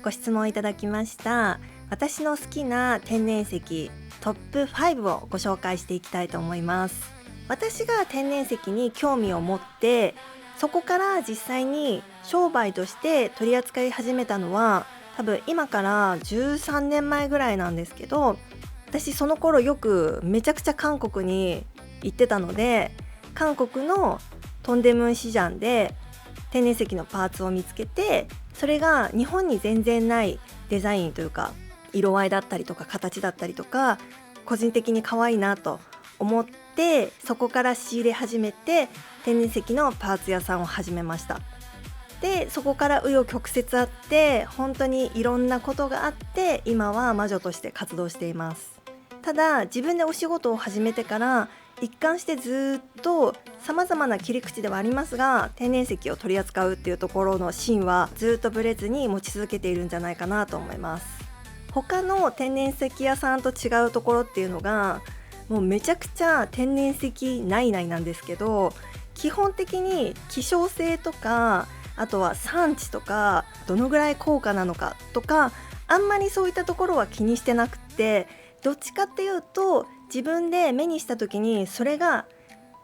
ご質問いただきました。私の好きな天然石トップ5をご紹介していきたいと思います。私が天然石に興味を持って、そこから実際に商売として取り扱い始めたのは多分今から13年前ぐらいなんですけど、私その頃よくめちゃくちゃ韓国に行ってたので、韓国のトンデムンシジャンで天然石のパーツを見つけて、それが日本に全然ないデザインというか色合いだったりとか形だったりとか、個人的に可愛いなと思って、そこから仕入れ始めて天然石のパーツ屋さんを始めました。でそこから紆余曲折あって、本当にいろんなことがあって、今は魔女として活動しています。ただ自分でお仕事を始めてから一貫してずっと様々な切り口ではありますが、天然石を取り扱うっていうところの芯はずっとブレずに持ち続けているんじゃないかなと思います。他の天然石屋さんと違うところっていうのが、もうめちゃくちゃ天然石ないないなんですけど、基本的に希少性とか、あとは産地とかどのぐらい高価なのかとか、あんまりそういったところは気にしてなくて、どっちかっていうと自分で目にした時にそれが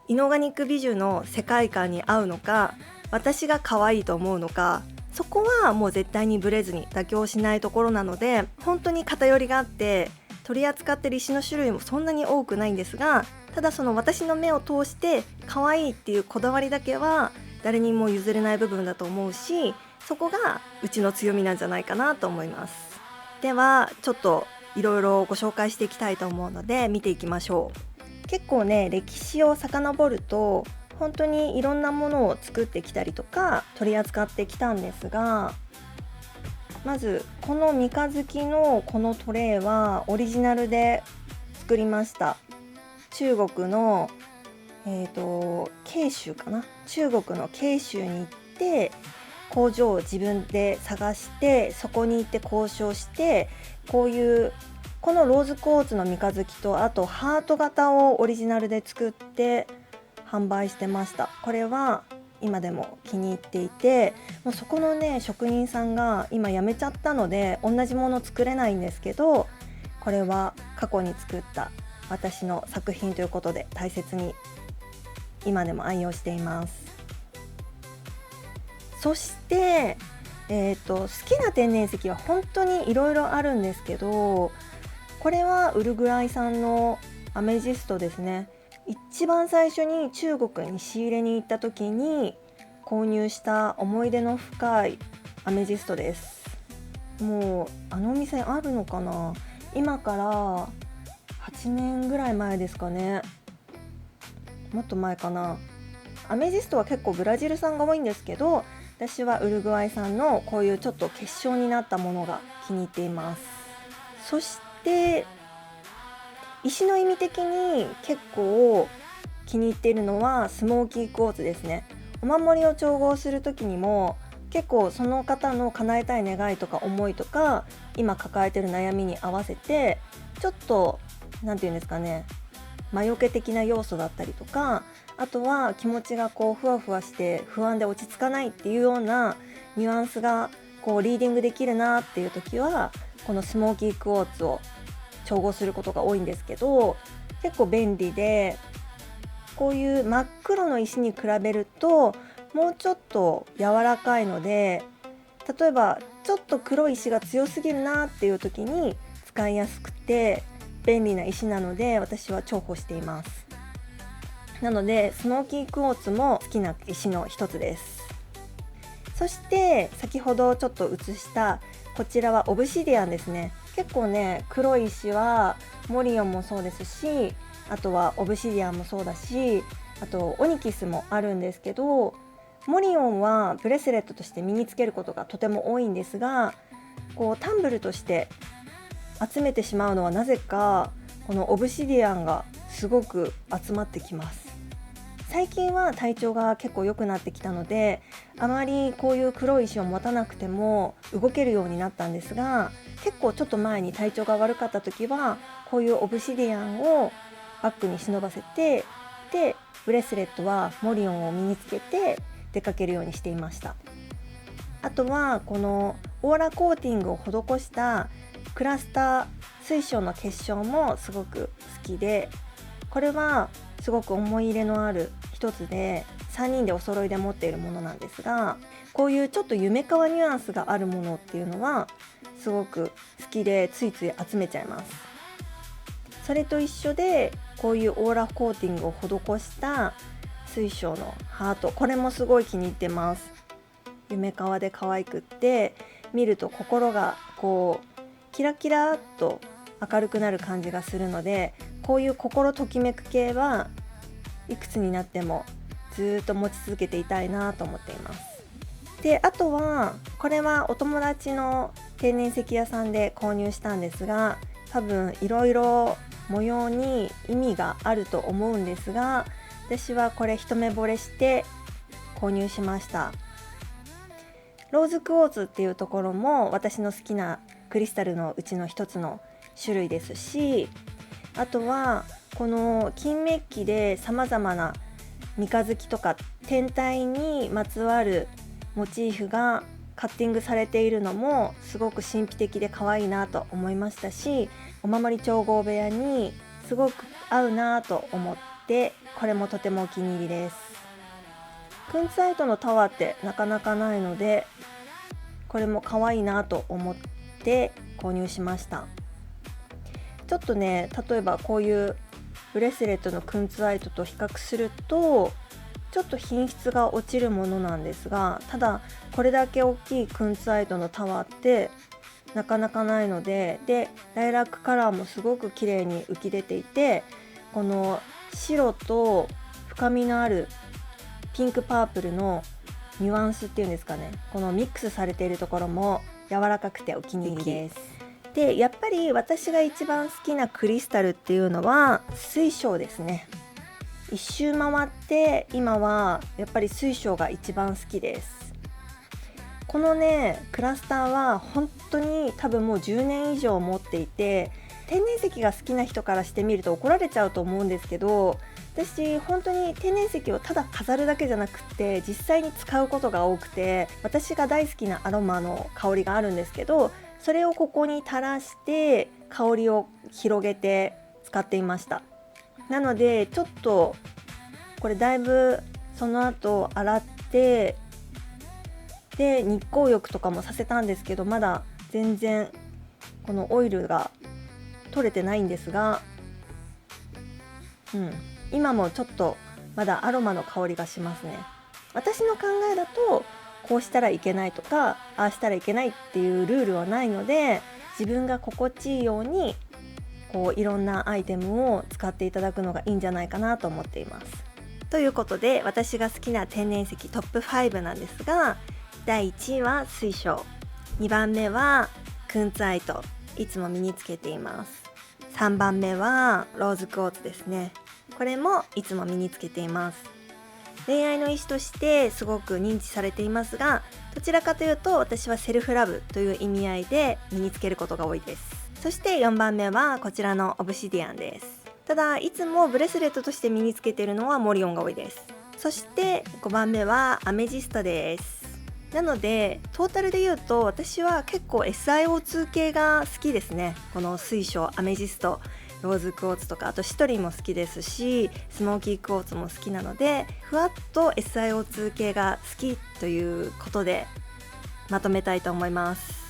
イノーガニック美女の世界観に合うのか、私が可愛いと思うのか、そこはもう絶対にブレずに妥協しないところなので、本当に偏りがあって取り扱ってる石の種類もそんなに多くないんですが、ただその私の目を通して可愛いっていうこだわりだけは誰にも譲れない部分だと思うし、そこがうちの強みなんじゃないかなと思います。ではちょっといろいろご紹介していきたいと思うので見ていきましょう。結構ね、歴史を遡ると本当にいろんなものを作ってきたりとか取り扱ってきたんですが、まずこの三日月のこのトレイはオリジナルで作りました。中国の慶州かな、中国の慶州に行って工場を自分で探して、そこに行って交渉して、このローズクォーツの三日月と、あとハート型をオリジナルで作って販売してました。これは今でも気に入っていて、もうそこのね職人さんが今辞めちゃったので同じもの作れないんですけど、これは過去に作った私の作品ということで大切に今でも愛用しています。そして、好きな天然石は本当にいろいろあるんですけど、これはウルグアイ産のアメジストですね。一番最初に中国に仕入れに行った時に購入した思い出の深いアメジストです。もうあのお店あるのかな、今から8年ぐらい前ですかね、もっと前かな。アメジストは結構ブラジル産が多いんですけど、私はウルグアイ産のこういうちょっと結晶になったものが気に入っています。そして石の意味的に結構気に入っているのはスモーキークォーツですね。お守りを調合する時にも結構その方の叶えたい願いとか思いとか今抱えている悩みに合わせて、ちょっとなんていうんですかね、魔除け的な要素だったりとか、あとは気持ちがこうふわふわして不安で落ち着かないっていうようなニュアンスがこうリーディングできるなっていう時は、このスモーキークォーツを調合することが多いんですけど、結構便利で、こういう真っ黒の石に比べるともうちょっと柔らかいので、例えばちょっと黒い石が強すぎるなっていう時に使いやすくて便利な石なので、私は重宝しています。なのでスモーキークォーツも好きな石の一つです。そして先ほどちょっと映したこちらはオブシディアンですね。結構ね、黒い石はモリオンもそうですし、あとはオブシディアンもそうだし、あとオニキスもあるんですけど、モリオンはブレスレットとして身につけることがとても多いんですが、こうタンブルとして集めてしまうのはなぜかこのオブシディアンがすごく集まってきます。最近は体調が結構良くなってきたので、あまりこういう黒い石を持たなくても動けるようになったんですが、結構ちょっと前に体調が悪かった時はこういうオブシディアンをバッグに忍ばせて、でブレスレットはモリオンを身につけて出かけるようにしていました。あとはこのオーラコーティングを施したクラスター水晶の結晶もすごく好きで、これはすごく思い入れのある一つで3人でお揃いで持っているものなんですが、こういうちょっと夢かわニュアンスがあるものっていうのはすごく好きでついつい集めちゃいます。それと一緒でこういうオーラコーティングを施した水晶のハート、これもすごい気に入ってます。夢かわで可愛くって見ると心がこうキラキラっと明るくなる感じがするので、こういう心ときめく系はいくつになってもずっと持ち続けていたいなと思っています。で、あとはこれはお友達の天然石屋さんで購入したんですが、多分いろいろ模様に意味があると思うんですが、私はこれ一目惚れして購入しました。ローズクォーツっていうところも私の好きなクリスタルのうちの一つの種類ですし、あとはこの金メッキでさまざまな三日月とか天体にまつわるモチーフがカッティングされているのもすごく神秘的で可愛いなと思いましたし、お守り調合部屋にすごく合うなと思って、これもとてもお気に入りです。クンツァイトのタワーってなかなかないので、これも可愛いなと思って購入しました。ちょっとね、例えばこういうブレスレットのクンツァイトと比較するとちょっと品質が落ちるものなんですが、ただこれだけ大きいクンツァイトのタワーってなかなかないので、ライラックカラーもすごく綺麗に浮き出ていて、この白と深みのあるピンクパープルのニュアンスっていうんですかね、このミックスされているところも柔らかくてお気に入りです。で、やっぱり私が一番好きなクリスタルっていうのは水晶ですね。一周回って今はやっぱり水晶が一番好きです。このねクラスターは本当に多分もう10年以上持っていて、天然石が好きな人からしてみると怒られちゃうと思うんですけど、私本当に天然石をただ飾るだけじゃなくて実際に使うことが多くて、私が大好きなアロマの香りがあるんですけど、それをここに垂らして香りを広げて使っていました。なのでちょっとこれだいぶその後洗って、で日光浴とかもさせたんですけど、まだ全然このオイルが取れてないんですが、今もちょっとまだアロマの香りがしますね。私の考えだとこうしたらいけないとかああしたらいけないっていうルールはないので、自分が心地いいようにこういろんなアイテムを使っていただくのがいいんじゃないかなと思っています。ということで、私が好きな天然石トップ5なんですが、第1位は水晶、2番目はクンツァイト、いつも身につけています。3番目はローズクォーツですね。これもいつも身につけています。恋愛の意思としてすごく認知されていますが、どちらかというと私はセルフラブという意味合いで身につけることが多いです。そして4番目はこちらのオブシディアンです。ただいつもブレスレットとして身につけているのはモリオンが多いです。そして5番目はアメジストです。なのでトータルで言うと私は結構 SiO2 系が好きですね。この水晶、アメジスト、ローズクォーツとか、あとシトリンも好きですし、スモーキークォーツも好きなので、ふわっと SiO2 系が好きということでまとめたいと思います。